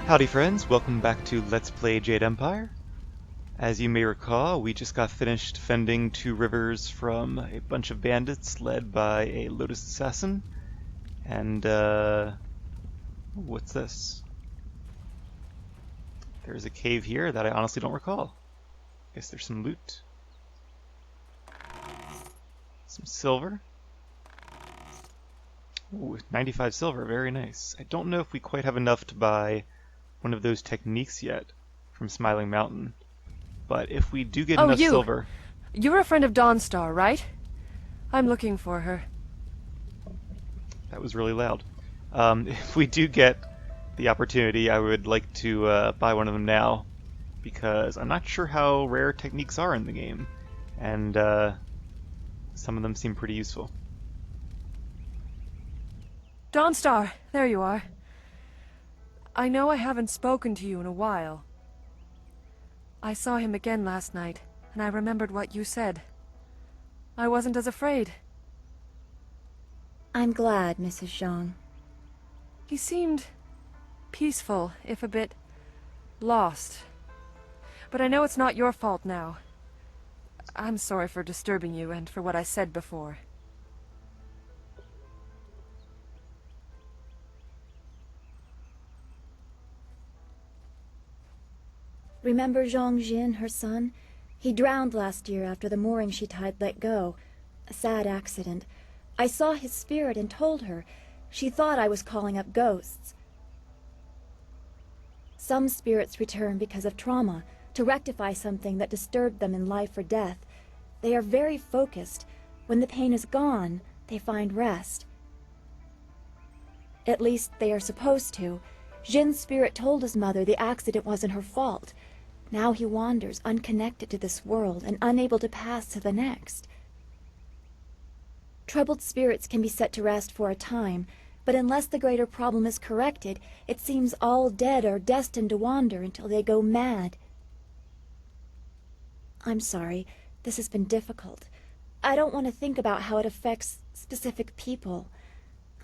Howdy friends, welcome back to Let's Play Jade Empire. As you may recall, we just got finished fending two rivers from a bunch of bandits led by a Lotus Assassin. And, what's this? There's a cave here that I honestly don't recall. Guess there's some loot. Some silver. Ooh, 95 silver, very nice. I don't know if we quite have enough to buy one of those techniques yet from Smiling Mountain. But if we do get enough silver... You're a friend of Dawnstar, right? I'm looking for her. That was really loud. If we do get the opportunity, I would like to buy one of them now, because I'm not sure how rare techniques are in the game, and some of them seem pretty useful. Dawnstar, there you are. I know I haven't spoken to you in a while. I saw him again last night, and I remembered what you said. I wasn't as afraid. I'm glad, Mrs. Zhang. He seemed peaceful, if a bit lost. But I know it's not your fault now. I'm sorry for disturbing you and for what I said before. Remember Zhang Jin, her son? He drowned last year after the mooring she tied let go. A sad accident. I saw his spirit and told her. She thought I was calling up ghosts. Some spirits return because of trauma, to rectify something that disturbed them in life or death. They are very focused. When the pain is gone, they find rest. At least they are supposed to. Jin's spirit told his mother the accident wasn't her fault. Now he wanders, unconnected to this world and unable to pass to the next. Troubled spirits can be set to rest for a time, but unless the greater problem is corrected, it seems all dead are destined to wander until they go mad. I'm sorry, this has been difficult. I don't want to think about how it affects specific people.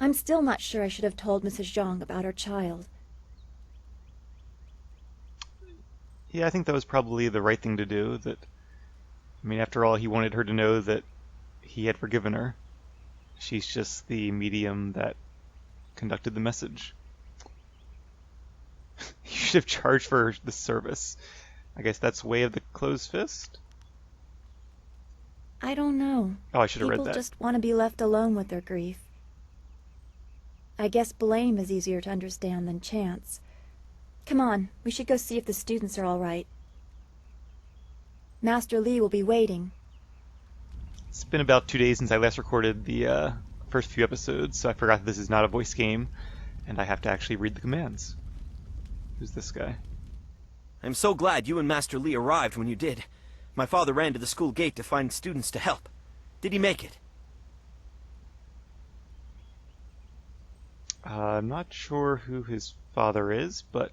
I'm still not sure I should have told Mrs. Zhang about her child. Yeah, I think that was probably the right thing to do. After all, he wanted her to know that he had forgiven her. She's just the medium that conducted the message. You should have charged for the service. I guess that's way of the closed fist? I don't know. Oh, I should have read that. People just want to be left alone with their grief. I guess blame is easier to understand than chance. Come on, we should go see if the students are all right. Master Li will be waiting. It's been about 2 days since I last recorded the first few episodes, so I forgot that this is not a voice game, and I have to actually read the commands. Who's this guy? I'm so glad you and Master Li arrived when you did. My father ran to the school gate to find students to help. Did he make it? I'm not sure who his father is, but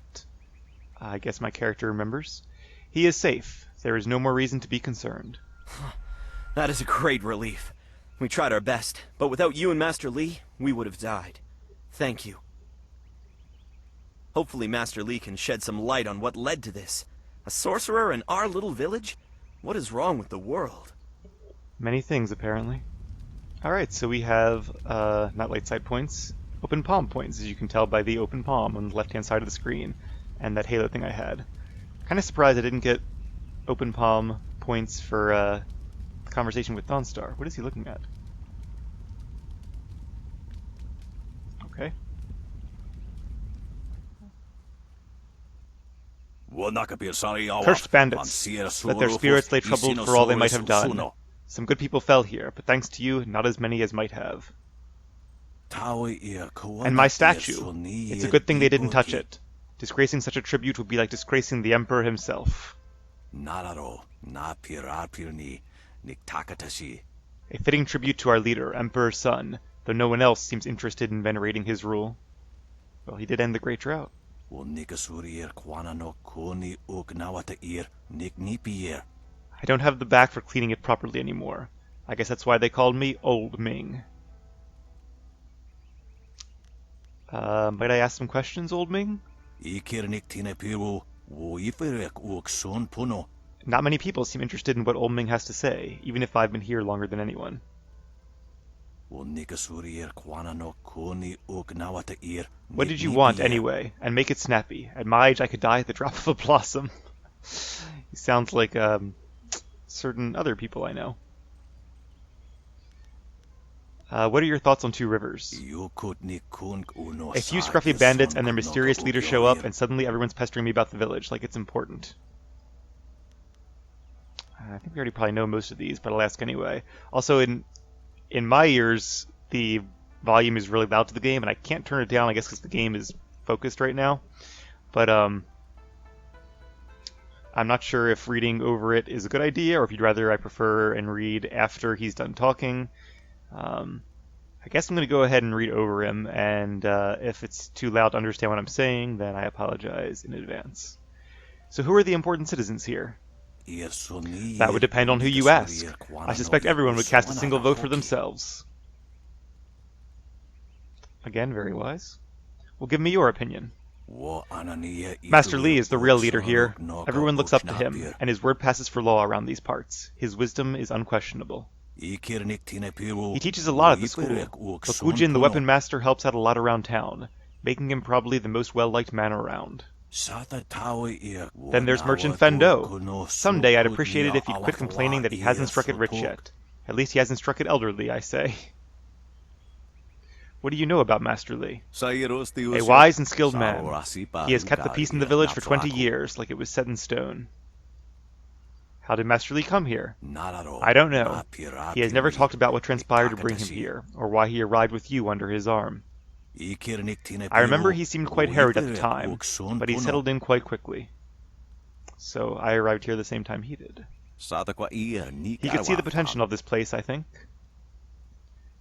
I guess my character remembers. He is safe. There is no more reason to be concerned. That is a great relief. We tried our best, but without you and Master Li, we would have died. Thank you. Hopefully Master Li can shed some light on what led to this. A sorcerer in our little village? What is wrong with the world? Many things, apparently. Alright, so we have, not light side points, open palm points, as you can tell by the open palm on the left-hand side of the screen, and that halo thing I had. Kind of surprised I didn't get open palm points for the conversation with Dawnstar. What is he looking at? Okay. Cursed bandits, let their spirits lay troubled for all they might have done. Some good people fell here, but thanks to you, not as many as might have. And my statue. It's a good thing they didn't touch it. Disgracing such a tribute would be like disgracing the Emperor himself. A fitting tribute to our leader, Emperor's son, though no one else seems interested in venerating his rule. Well, he did end the Great Drought. I don't have the back for cleaning it properly anymore. I guess that's why they called me Old Ming. Might I ask some questions, Old Ming? Not many people seem interested in what old Ming has to say, even if I've been here longer than anyone. What did you want, anyway? And make it snappy. At my age, I could die at the drop of a blossom. He sounds like certain other people I know. What are your thoughts on Two Rivers? A few scruffy bandits and their mysterious leader show up, and suddenly everyone's pestering me about the village, like it's important. I think we already probably know most of these, but I'll ask anyway. Also, in my ears, the volume is really loud to the game, and I can't turn it down, I guess because the game is focused right now. But I'm not sure if reading over it is a good idea, or if you'd rather I prefer and read after he's done talking. I guess I'm going to go ahead and read over him, and if it's too loud to understand what I'm saying, then I apologize in advance. So who are the important citizens here? That would depend on who you ask. I suspect everyone would cast a single vote for themselves. Again, very wise. Well, give me your opinion. Master Li is the real leader here. Everyone looks up to him, and his word passes for law around these parts. His wisdom is unquestionable. He teaches a lot at the school. But Gujin, the weapon master, helps out a lot around town, making him probably the most well-liked man around. Then there's Merchant Fendo. Someday I'd appreciate it if he'd quit complaining that he hasn't struck it rich yet. At least he hasn't struck it elderly, I say. What do you know about Master Li? A wise and skilled man. He has kept the peace in the village for 20 years, like it was set in stone. How did Master Li come here? I don't know. He has never talked about what transpired to bring him here, or why he arrived with you under his arm. I remember he seemed quite harried at the time, but he settled in quite quickly. So I arrived here the same time he did. He could see the potential of this place, I think.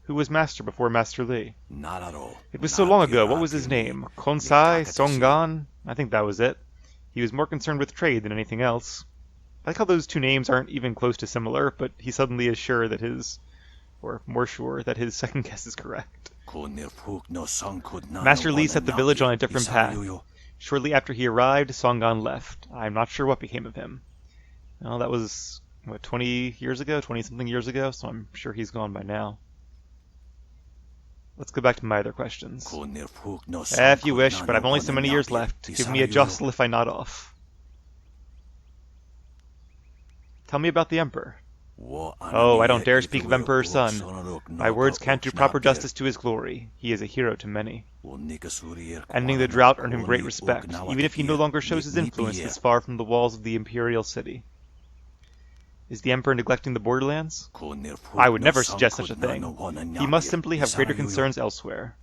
Who was master before Master Li? It was so long ago. What was his name? Konsai? Songan? I think that was it. He was more concerned with trade than anything else. I like how those two names aren't even close to similar, but he suddenly is sure that more sure that his second guess is correct. Master Li set the village on a different path. Shortly after he arrived, Songan left. I'm not sure what became of him. Well, that was, 20 years ago? 20-something years ago, so I'm sure he's gone by now. Let's go back to my other questions. If you wish, but I've only so many years left. Give me a jostle if I nod off. Tell me about the Emperor. Oh, I don't dare speak of Emperor's son. My words can't do proper justice to his glory. He is a hero to many. Ending the drought earned him great respect, even if he no longer shows his influence this far from the walls of the imperial city. Is the Emperor neglecting the borderlands? I would never suggest such a thing. He must simply have greater concerns elsewhere.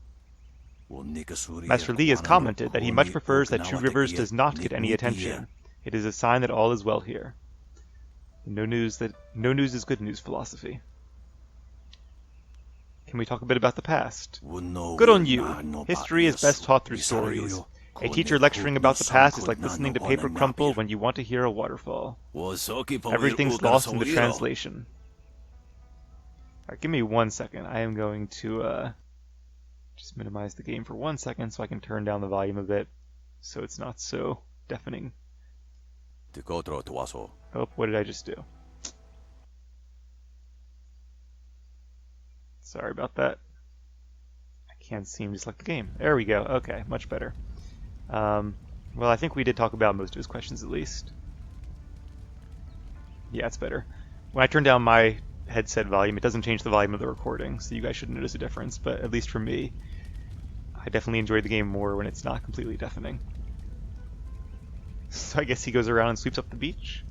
Master Li has commented that he much prefers that Two Rivers does not get any attention. It is a sign that all is well here. No news is good news philosophy. Can we talk a bit about the past? Good on you. History is best taught through stories. A teacher lecturing about the past is like listening to paper crumple when you want to hear a waterfall. Everything's lost in the translation. Alright, give me 1 second. I am going to just minimize the game for 1 second so I can turn down the volume a bit so it's not so deafening. Oh, what did I just do? Sorry about that. I can't seem to select the game. There we go. Okay, much better. Well, I think we did talk about most of his questions at least. Yeah, it's better. When I turn down my headset volume, it doesn't change the volume of the recording, so you guys shouldn't notice a difference, but at least for me, I definitely enjoy the game more when it's not completely deafening. So I guess he goes around and sweeps up the beach.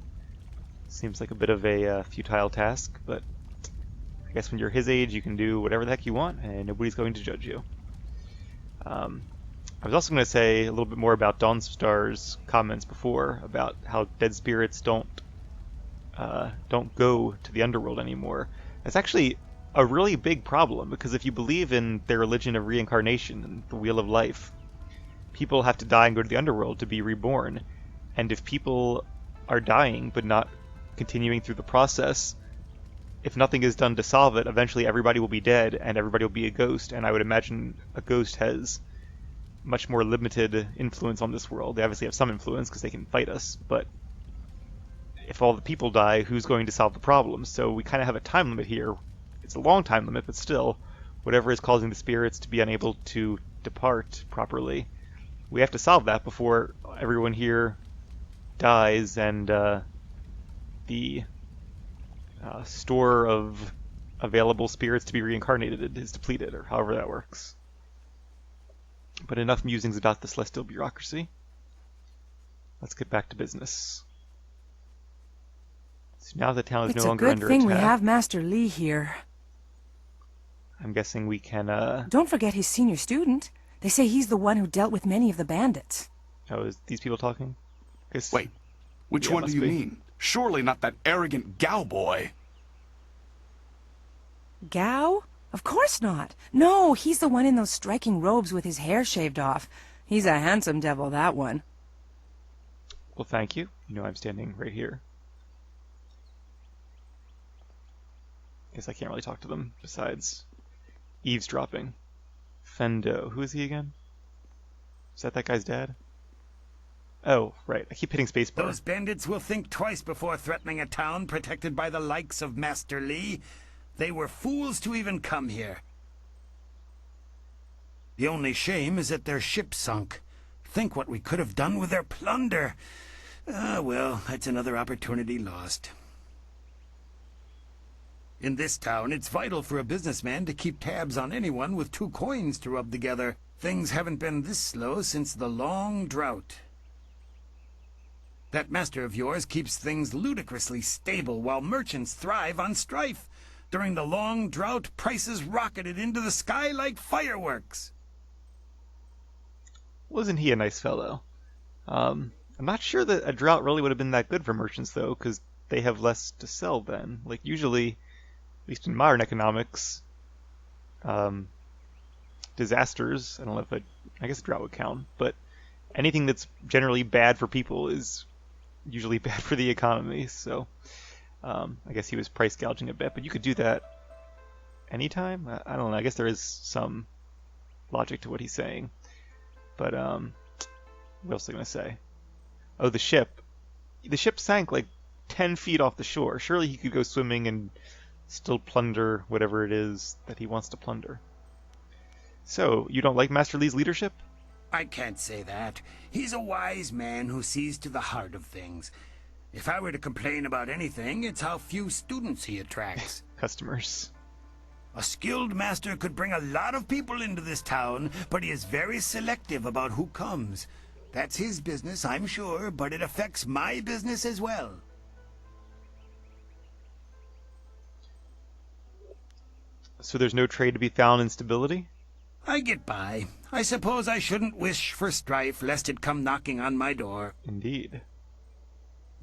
Seems like a bit of a futile task, but I guess when you're his age, you can do whatever the heck you want, and nobody's going to judge you. I was also going to say a little bit more about Dawnstar's comments before about how dead spirits don't go to the underworld anymore. That's actually a really big problem, because if you believe in their religion of reincarnation and the wheel of life, people have to die and go to the underworld to be reborn. And if people are dying but not continuing through the process, if nothing is done to solve it, eventually everybody will be dead and everybody will be a ghost, and I would imagine a ghost has much more limited influence on this world. They obviously have some influence because they can fight us, but if all the people die, who's going to solve the problem? So we kind of have a time limit here. It's a long time limit, but still, whatever is causing the spirits to be unable to depart properly, we have to solve that before everyone here dies and the store of available spirits to be reincarnated is depleted, or however that works. But enough musings about the celestial bureaucracy. Let's get back to business. So now the town is no longer under attack. It's a good thing we have Master Li here. I'm guessing we can, Don't forget his senior student. They say he's the one who dealt with many of the bandits. Oh, is these people talking? Wait, which one do you mean? Surely not that arrogant Gao boy. Gao? Of course not. No, he's the one in those striking robes with his hair shaved off. He's a handsome devil, that one. Well, thank you. You know I'm standing right here. Guess I can't really talk to them besides eavesdropping. Fendo. Who is he again? Is that guy's dad? Oh, right. I keep hitting spacebar. Those bandits will think twice before threatening a town protected by the likes of Master Li. They were fools to even come here. The only shame is that their ship sunk. Think what we could have done with their plunder. Ah, well, that's another opportunity lost. In this town, it's vital for a businessman to keep tabs on anyone with 2 coins to rub together. Things haven't been this slow since the long drought. That master of yours keeps things ludicrously stable while merchants thrive on strife. During the long drought, prices rocketed into the sky like fireworks. Wasn't he a nice fellow? I'm not sure that a drought really would have been that good for merchants, though, because they have less to sell then. Like, usually, at least in modern economics, disasters, I don't know if I guess a drought would count, but anything that's generally bad for people is usually bad for the economy, so I guess he was price gouging a bit, but you could do that anytime? I don't know, I guess there is some logic to what he's saying. But, what else was I going to say? Oh, the ship. The ship sank like 10 feet off the shore. Surely he could go swimming and still plunder whatever it is that he wants to plunder. So, you don't like Master Li's leadership? I can't say that. He's a wise man who sees to the heart of things. If I were to complain about anything, it's how few students he attracts. Customers. A skilled master could bring a lot of people into this town, but he is very selective about who comes. That's his business, I'm sure, but it affects my business as well. So there's no trade to be found in stability? I get by. I suppose I shouldn't wish for strife, lest it come knocking on my door. Indeed.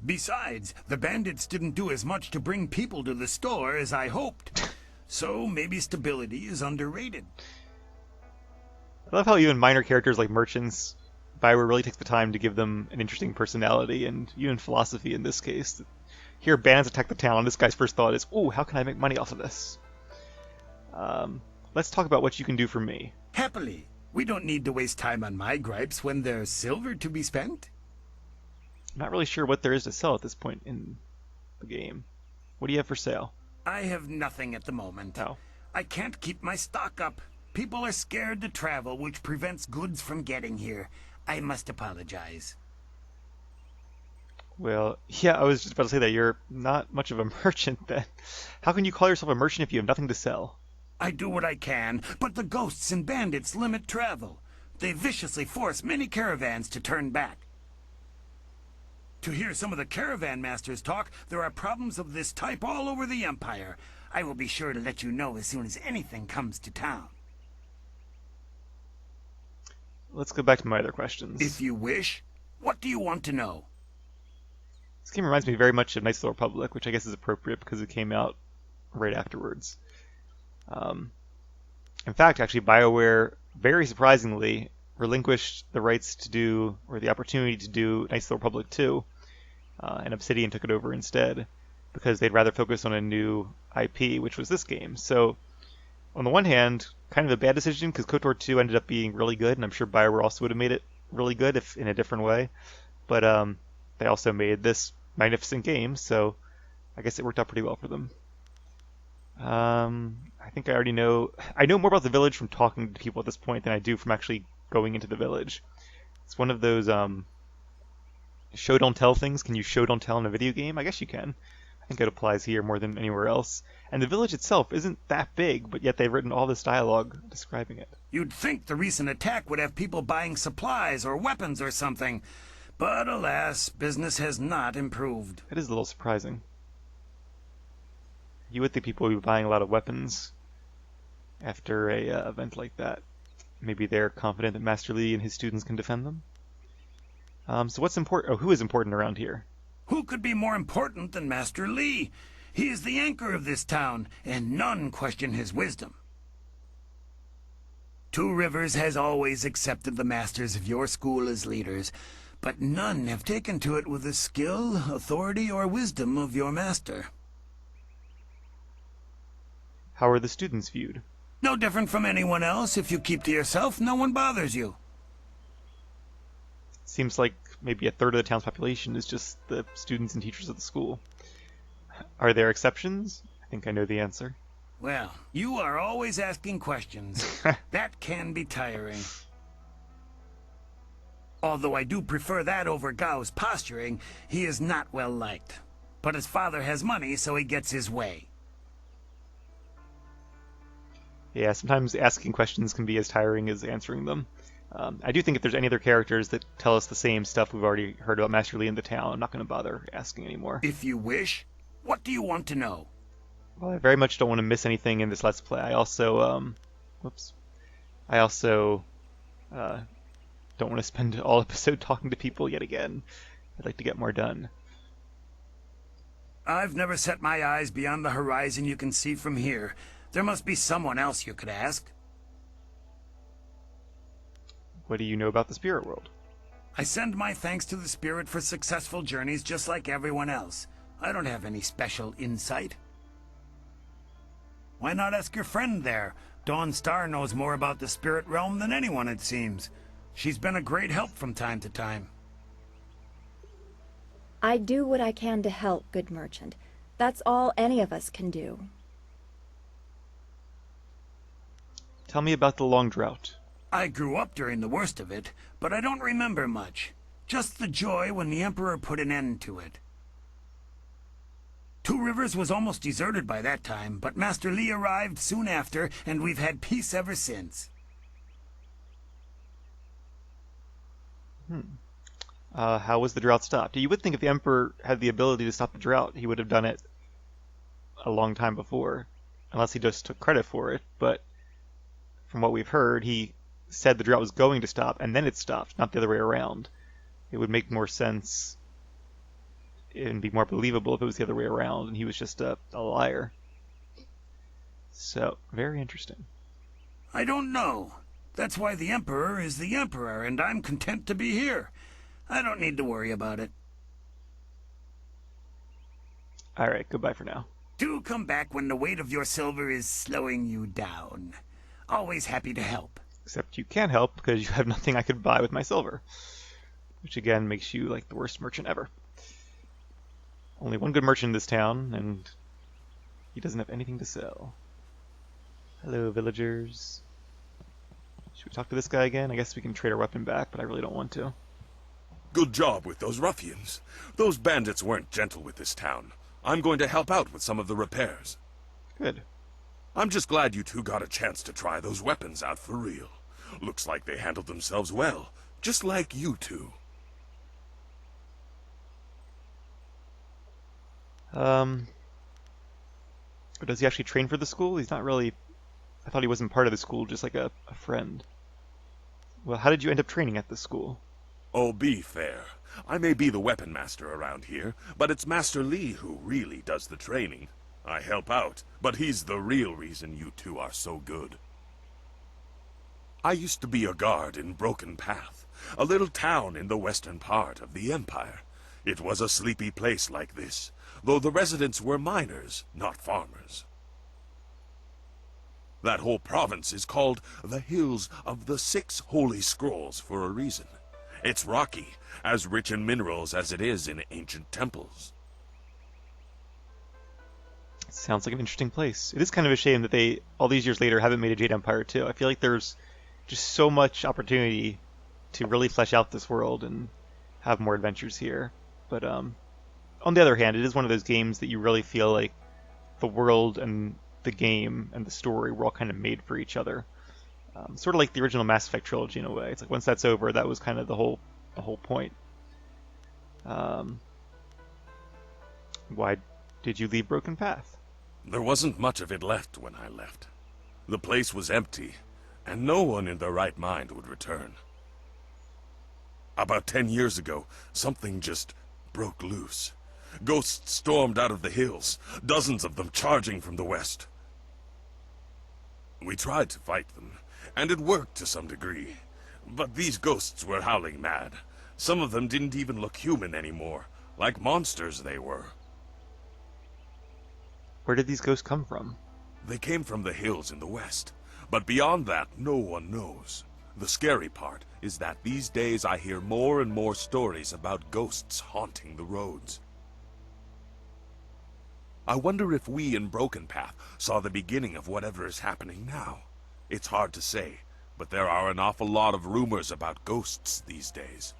Besides, the bandits didn't do as much to bring people to the store as I hoped. So maybe stability is underrated. I love how even minor characters like merchants, Bioware really takes the time to give them an interesting personality and even philosophy in this case. Here, bandits attack the town. This guy's first thought is, "Ooh, how can I make money off of this?" Let's talk about what you can do for me. Happily. We don't need to waste time on my gripes when there's silver to be spent. I'm not really sure what there is to sell at this point in the game. What do you have for sale? I have nothing at the moment. Oh. I can't keep my stock up. People are scared to travel, which prevents goods from getting here. I must apologize. Well, yeah, I was just about to say that you're not much of a merchant then. How can you call yourself a merchant if you have nothing to sell? I do what I can, but the ghosts and bandits limit travel. They viciously force many caravans to turn back. To hear some of the caravan masters talk, there are problems of this type all over the Empire. I will be sure to let you know as soon as anything comes to town. Let's go back to my other questions. If you wish. What do you want to know? This game reminds me very much of Knights of the Republic, which I guess is appropriate because it came out right afterwards. In fact, actually, Bioware, very surprisingly, relinquished the rights to do, or the opportunity to do, Knights of the Republic 2, and Obsidian took it over instead, because they'd rather focus on a new IP, which was this game. So, on the one hand, kind of a bad decision because KOTOR 2 ended up being really good, and I'm sure Bioware also would have made it really good if in a different way. But they also made this magnificent game, so I guess it worked out pretty well for them. I think I already know. I know more about the village from talking to people at this point than I do from actually going into the village. It's one of those show don't tell things. Can you show don't tell in a video game? I guess you can. I think it applies here more than anywhere else. And the village itself isn't that big, but yet they've written all this dialogue describing it. You'd think the recent attack would have people buying supplies or weapons or something. But alas, business has not improved. It is a little surprising. You would think people would be buying a lot of weapons after a event like that. Maybe they're confident that Master Li and his students can defend them. So what's important? Oh, who is important around here? Who could be more important than Master Li? He is the anchor of this town, and none question his wisdom. Two Rivers has always accepted the masters of your school as leaders, but none have taken to it with the skill, authority, or wisdom of your master. How are the students viewed? No different from anyone else. If you keep to yourself, no one bothers you. Seems like maybe a third of the town's population is just the students and teachers of the school. Are there exceptions? I think I know the answer. Well, you are always asking questions. That can be tiring. Although I do prefer that over Gao's posturing, he is not well liked. But his father has money, so he gets his way. Yeah, sometimes asking questions can be as tiring as answering them. I do think if there's any other characters that tell us the same stuff we've already heard about Master Li in the town, I'm not going to bother asking anymore. If you wish, what do you want to know? Well, I very much don't want to miss anything in this Let's Play. I also, don't want to spend all episode talking to people yet again. I'd like to get more done. I've never set my eyes beyond the horizon you can see from here. There must be someone else you could ask. What do you know about the spirit world? I send my thanks to the spirit for successful journeys just like everyone else. I don't have any special insight. Why not ask your friend there? Dawnstar knows more about the spirit realm than anyone, it seems. She's been a great help from time to time. I do what I can to help, good merchant. That's all any of us can do. Tell me about the long drought. I grew up during the worst of it, but I don't remember much. Just the joy when the Emperor put an end to it. Two Rivers was almost deserted by that time, but Master Li arrived soon after, and we've had peace ever since. How was the drought stopped? You would think if the Emperor had the ability to stop the drought, he would have done it a long time before, unless he just took credit for it, but from what we've heard, he said the drought was going to stop, and then it stopped, not the other way around. It would make more sense and be more believable if it was the other way around, and he was just a liar. So, very interesting. I don't know. That's why the Emperor is the Emperor, and I'm content to be here. I don't need to worry about it. Alright, goodbye for now. Do come back when the weight of your silver is slowing you down. Always happy to help. Except you can't help because you have nothing I could buy with my silver. Which again makes you like the worst merchant ever. Only one good merchant in this town, and he doesn't have anything to sell. Hello, villagers. Should we talk to this guy again? I guess we can trade our weapon back, but I really don't want to. Good job with those ruffians. Those bandits weren't gentle with this town. I'm going to help out with some of the repairs. Good. I'm just glad you two got a chance to try those weapons out for real. Looks like they handled themselves well, just like you two. Does he actually train for the school? He's not really... I thought he wasn't part of the school, just like a friend. Well, how did you end up training at this school? Oh, be fair. I may be the weapon master around here, but it's Master Li who really does the training. I help out, but he's the real reason you two are so good. I used to be a guard in Broken Path, a little town in the western part of the Empire. It was a sleepy place like this, though the residents were miners, not farmers. That whole province is called the Hills of the Six Holy Scrolls for a reason. It's rocky, as rich in minerals as it is in ancient temples. Sounds like an interesting place. It is kind of a shame that they, all these years later, haven't made a Jade Empire 2. I feel like there's just so much opportunity to really flesh out this world and have more adventures here. But on the other hand, it is one of those games that you really feel like the world and the game and the story were all kind of made for each other. Sort of like the original Mass Effect trilogy in a way. It's like once that's over, that was kind of the whole point. Why did you leave Broken Path? There wasn't much of it left when I left. The place was empty, and no one in their right mind would return. About 10 years ago, something just broke loose. Ghosts stormed out of the hills, dozens of them charging from the west. We tried to fight them, and it worked to some degree. But these ghosts were howling mad. Some of them didn't even look human anymore, like monsters they were. Where did these ghosts come from? They came from the hills in the west, but beyond that, no one knows. The scary part is that these days I hear more and more stories about ghosts haunting the roads. I wonder if we in Broken Path saw the beginning of whatever is happening now. It's hard to say, but there are an awful lot of rumors about ghosts these days.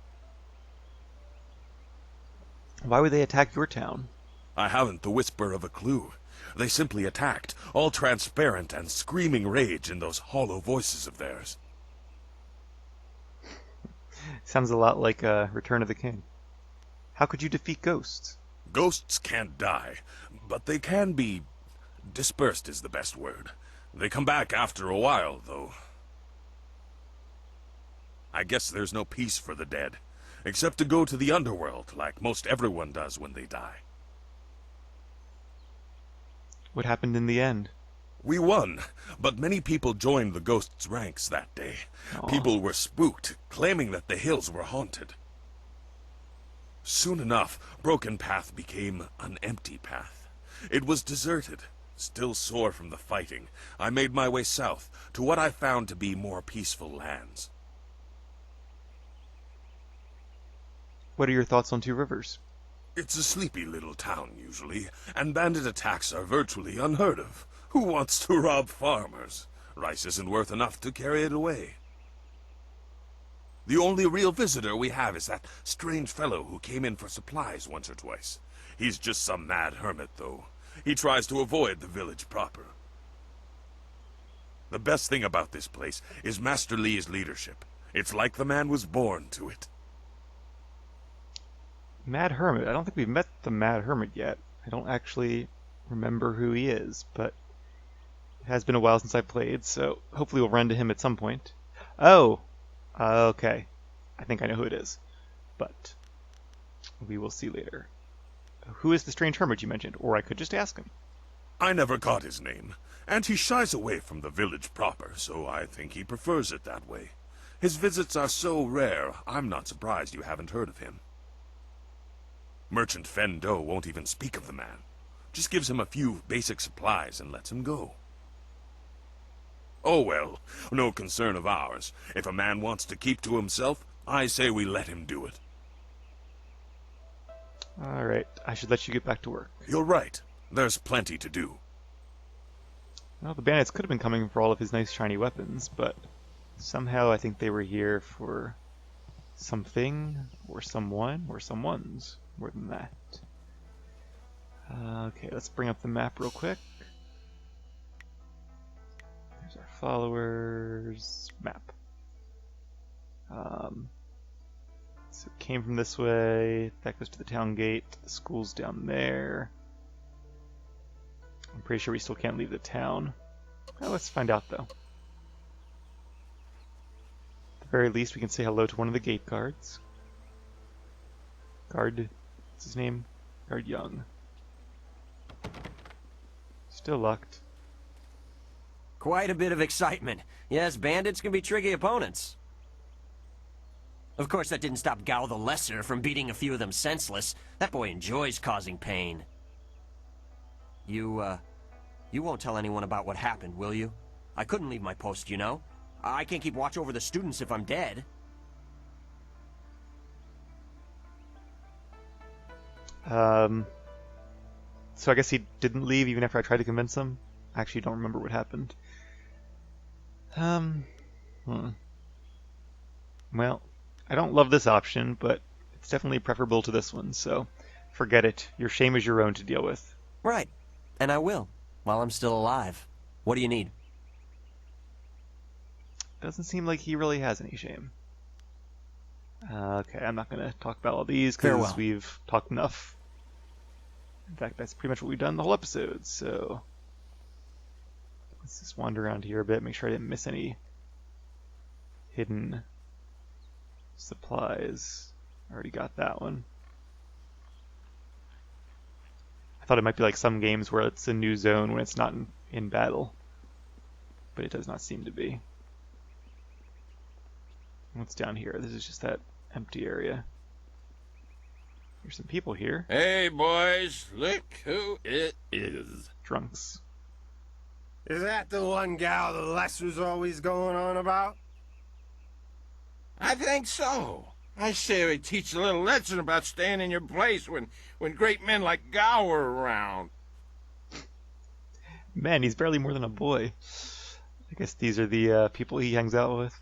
Why would they attack your town? I haven't the whisper of a clue. They simply attacked, all transparent and screaming rage in those hollow voices of theirs. Sounds a lot like Return of the King. How could you defeat ghosts? Ghosts can't die, but they can be... dispersed is the best word. They come back after a while, though. I guess there's no peace for the dead, except to go to the underworld, like most everyone does when they die. What happened in the end? We won, but many people joined the ghosts' ranks that day. Aw. People were spooked, claiming that the hills were haunted. Soon enough, Broken Path became an empty path. It was deserted. Still sore from the fighting, I made my way south to what I found to be more peaceful lands. What are your thoughts on Two Rivers? It's a sleepy little town, usually, and bandit attacks are virtually unheard of. Who wants to rob farmers? Rice isn't worth enough to carry it away. The only real visitor we have is that strange fellow who came in for supplies once or twice. He's just some mad hermit, though. He tries to avoid the village proper. The best thing about this place is Master Li's leadership. It's like the man was born to it. Mad Hermit. I don't think we've met the Mad Hermit yet. I don't actually remember who he is, but it has been a while since I played, so hopefully we'll run into him at some point. Oh! Okay. I think I know who it is. But we will see later. Who is the strange hermit you mentioned? Or I could just ask him. I never caught his name, and he shies away from the village proper, so I think he prefers it that way. His visits are so rare, I'm not surprised you haven't heard of him. Merchant Fen Do won't even speak of the man. Just gives him a few basic supplies and lets him go. Oh well, no concern of ours. If a man wants to keep to himself, I say we let him do it. Alright, I should let you get back to work. You're right. There's plenty to do. Well, the bandits could have been coming for all of his nice shiny weapons, but somehow I think they were here for something, or someone, or someone's. More than that. Okay, let's bring up the map real quick. There's our followers map. So it came from this way. That goes to the town gate. The school's down there. I'm pretty sure we still can't leave the town. Well, let's find out though. At the very least, we can say hello to one of the gate guards. What's his name? Guard Young. Still locked. Quite a bit of excitement. Yes, bandits can be tricky opponents. Of course, that didn't stop Gao the Lesser from beating a few of them senseless. That boy enjoys causing pain. You won't tell anyone about what happened, will you? I couldn't leave my post, you know. I can't keep watch over the students if I'm dead. So I guess he didn't leave even after I tried to convince him? I actually don't remember what happened. Well, I don't love this option, but it's definitely preferable to this one, so forget it. Your shame is your own to deal with. Right. And I will, while I'm still alive. What do you need? Doesn't seem like he really has any shame. Okay, I'm not going to talk about all these because we've talked enough. In fact, that's pretty much what we've done the whole episode, so let's just wander around here a bit, make sure I didn't miss any hidden supplies. I already got that one. I thought it might be like some games where it's a new zone when it's not in battle, but it does not seem to be. What's down here? This is just that empty area. There's some people here. Hey, boys, look who it is. Drunks. Is that the one gal the Lesser's always going on about? I think so. I say we teach a little lesson about staying in your place when great men like Gao are around. Man, he's barely more than a boy. I guess these are the people he hangs out with.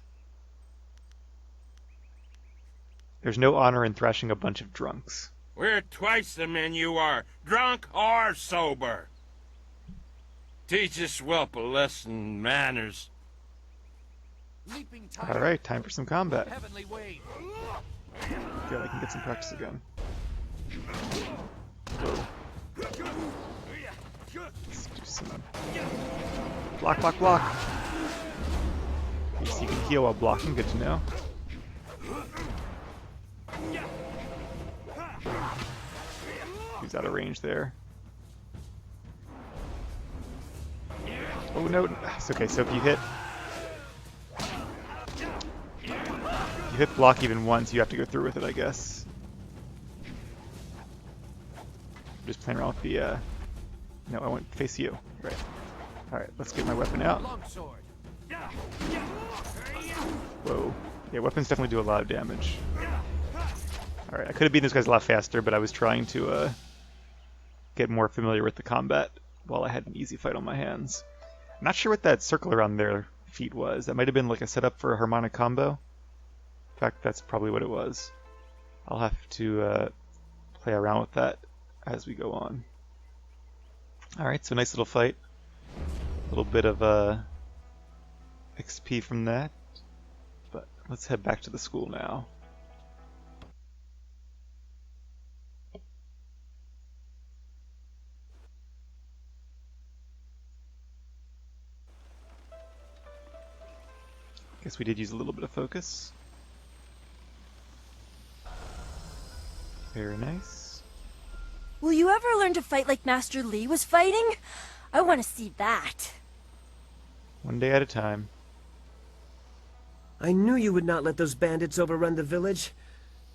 There's no honor in thrashing a bunch of drunks. We're twice the men you are, drunk or sober. Teach this whelp a lesson in manners. Alright, time for some combat. Feel like I can get some practice again. Whoa. Let's do some... Block, block, block! So you can heal while blocking, good to know. He's out of range there. Oh no, it's okay, so if you hit block even once, you have to go through with it, I guess. I'm just playing around with the, no, I want to face you. Right. Alright, let's get my weapon out. Whoa. Yeah, weapons definitely do a lot of damage. Alright, I could have beaten those guys a lot faster, but I was trying to, get more familiar with the combat while I had an easy fight on my hands. I'm not sure what that circle around their feet was. That might have been like a setup for a harmonic combo. In fact, that's probably what it was. I'll have to play around with that as we go on. Alright, so nice little fight. A little bit of XP from that. But let's head back to the school now. Guess we did use a little bit of focus. Very nice. Will you ever learn to fight like Master Li was fighting? I want to see that. One day at a time. I knew you would not let those bandits overrun the village.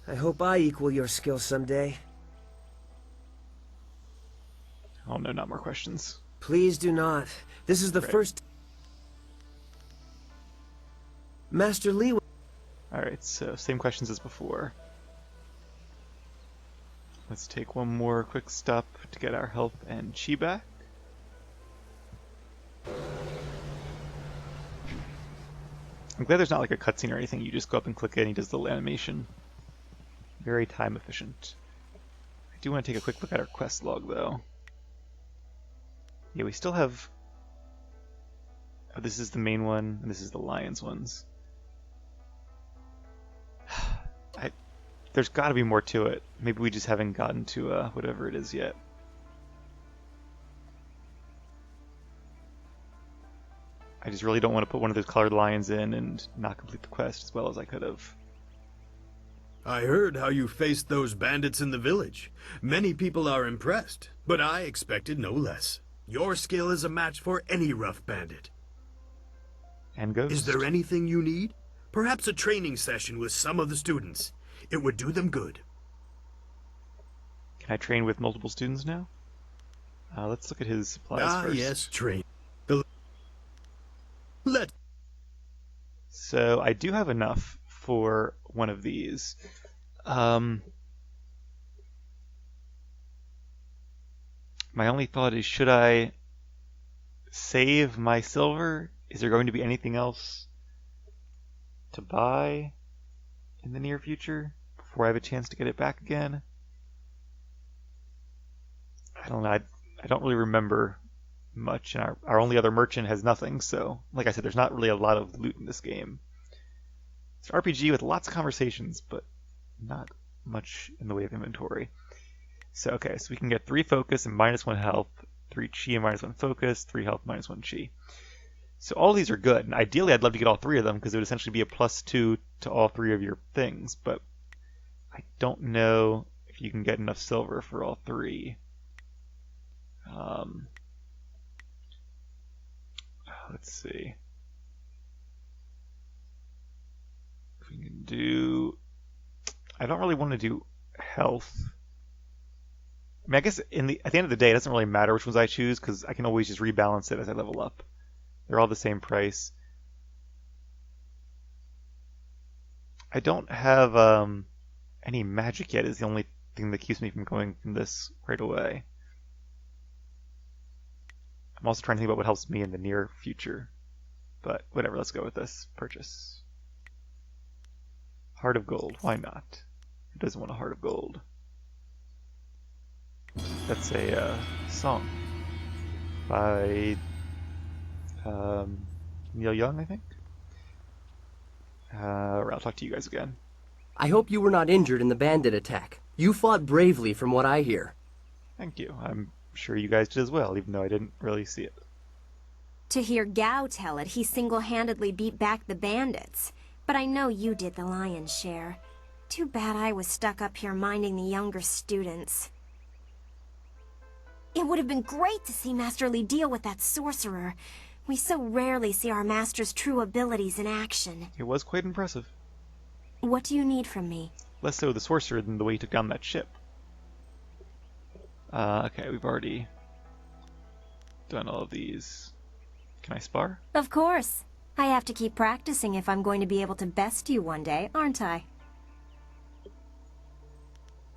I hope I equal your skill someday. Oh no, not more questions. Please do not. This is the first... Master Li... Alright, so same questions as before. Let's take one more quick stop to get our health and chi back. I'm glad there's not like a cutscene or anything. You just go up and click it and he does the little animation. Very time efficient. I do want to take a quick look at our quest log though. Yeah, we still have... Oh, this is the main one, and this is the Lions ones. There's got to be more to it. Maybe we just haven't gotten to whatever it is yet. I just really don't want to put one of those colored lions in and not complete the quest as well as I could have. I heard how you faced those bandits in the village. Many people are impressed, but I expected no less. Your skill is a match for any rough bandit. And Ghost. Is there anything you need? Perhaps a training session with some of the students. It would do them good. Can I train with multiple students now? Let's look at his supplies first. Yes, train. So I do have enough for one of these. My only thought is, should I save my silver? Is there going to be anything else to buy in the near future before I have a chance to get it back again? I don't know. I don't really remember much, and our only other merchant has nothing, so like I said, there's not really a lot of loot in this game. It's an RPG with lots of conversations, but not much in the way of inventory. So okay, so we can get 3 focus and -1 health, 3 chi and -1 focus, 3 health, -1 chi. So all these are good, and ideally I'd love to get all 3 of them because it would essentially be a +2 to all 3 of your things, but I don't know if you can get enough silver for all 3. Let's see. If we can do... I don't really want to do health. I mean, I guess at the end of the day, it doesn't really matter which ones I choose because I can always just rebalance it as I level up. They're all the same price. I don't have any magic yet is the only thing that keeps me from going from this right away. I'm also trying to think about what helps me in the near future. But whatever, let's go with this. Purchase. Heart of Gold. Why not? Who doesn't want a Heart of Gold? That's a song by Neil Young, I think. I'll talk to you guys again. I hope you were not injured in the bandit attack. You fought bravely from what I hear. Thank you. I'm sure you guys did as well, even though I didn't really see it. To hear Gao tell it, he single-handedly beat back the bandits. But I know you did the lion's share. Too bad I was stuck up here minding the younger students. It would have been great to see Master Li deal with that sorcerer. We so rarely see our master's true abilities in action. It was quite impressive. What do you need from me? Less so the sorcerer than the way he took down that ship. Okay, we've already done all of these. Can I spar? Of course. I have to keep practicing if I'm going to be able to best you one day, aren't I?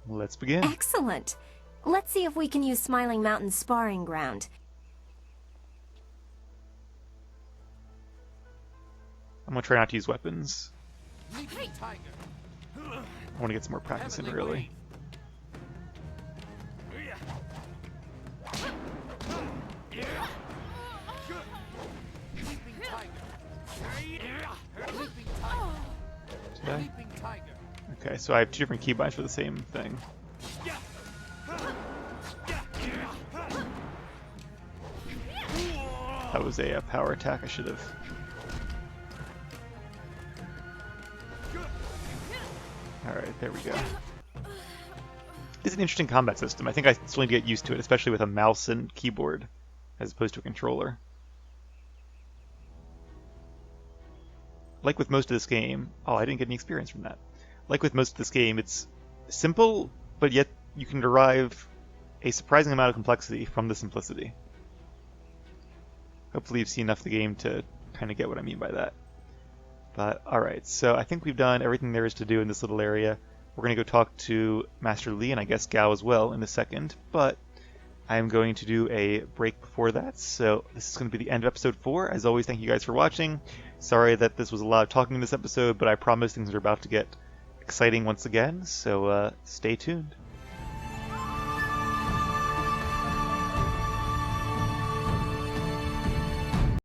Let's begin. Excellent. Let's see if we can use Smiling Mountain's sparring ground. I'm gonna try not to use weapons. I want to get some more practice in, really. Did I? Okay, so I have 2 different keybinds for the same thing. That was a power attack. I should have. Alright, there we go. It's an interesting combat system. I think I still need to get used to it, especially with a mouse and keyboard as opposed to a controller. Like with most of this game... Oh, I didn't get any experience from that. Like with most of this game, it's simple, but yet you can derive a surprising amount of complexity from the simplicity. Hopefully you've seen enough of the game to kind of get what I mean by that. But, alright, so I think we've done everything there is to do in this little area. We're going to go talk to Master Li, and I guess Gao as well, in a second, but I'm going to do a break before that, so this is going to be the end of episode 4. As always, thank you guys for watching. Sorry that this was a lot of talking in this episode, but I promise things are about to get exciting once again, so stay tuned.